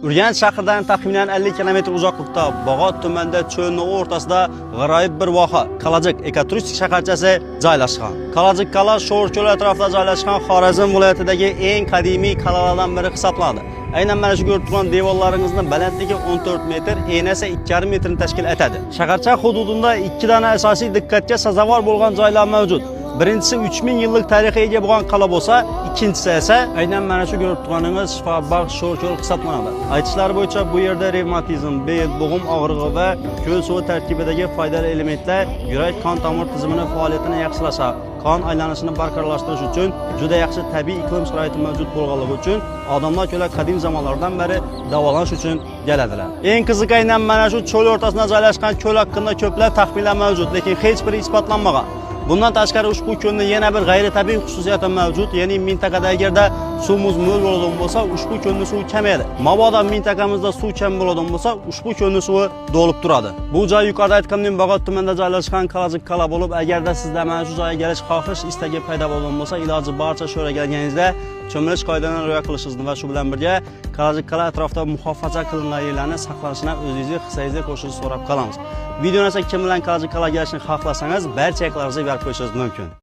Urganch shahridan taxminan 50 km uzoqlikda Bog'ot tumanida cho'lning o'rtasida g'aroyib bir voha Kalajik ekoturistik shaharchasi joylashgan. Kalajik qala Sho'r cho'li atrofida joylashgan Xorazm viloyatidagi eng qadimiy qalalardan biri hisoblanadi. Aynan mana shu ko'rib turgan devorlaringizni balandligi 14 metr, eni esa 2,5 metrni tashkil etadi. Shaharcha hududida 2 dona asosiy diqqatga sazovor bo'lgan joylar mavjud. Birinchisi 3000 yillik tarixga ega bo'lgan qala bo'lsa, ikkinchisi esa aynan mana shu ko'rib turganingiz shifobaxsh Sho'r cho'li hisoblanadi. Aytishlari bo'yicha bu yerda revmatizm, bel, bo'g'im og'rig'i va ko'l suvi tarkibidagi foydali elementlar yurak-qon tomir tizimini faoliyatini yaxshilashadi. Qon aylanishini barqarorlashtirish uchun juda yaxshi tabiiy iqlim sharoiti mavjud bo'lganligi uchun odamlar ko'la qadim zamonlardan beri davolanish uchun keladilar. Eng qiziq aynan mana shu cho'l o'rtasida joylashgan ko'l haqida ko'plab taxminlar mavjud, lekin hech biri isbotlanmagan. Bundan tashqari ushbu ko'lning yana bir g'ayritabiiy xususiyati mavjud, ya'ni mintaqada agarda suvimiz mo'l bo'ladigan bo'lsa, ushbu ko'lning suvi kamayadi. Mabodo mintaqamizda suv kam bo'ladigan bo'lsa, ushbu ko'lning suvi to'lib turadi. Bu joy yuqorida aytganimdek Bog'ot tumanida joylashgan Kalajik qala bo'lib, agarda sizda mana shu joyga kelish xohish, istagi paydo bo'lgan bo'lsa, iloji boricha shu yerga kelganingizda cho'milish qoidalarini rioya qilishingizni va shu bilan birga Kalajik qala atrofida muhofaza qilingan yerlarni saqlanishini o'zingizga hissangizga qo'shishingizni so'rab qolamiz. Videoni esa kim bilan Kalajik qalaga kelishni xohlasangiz, barcha e'tiboringizni berib qo'yishingiz mumkin.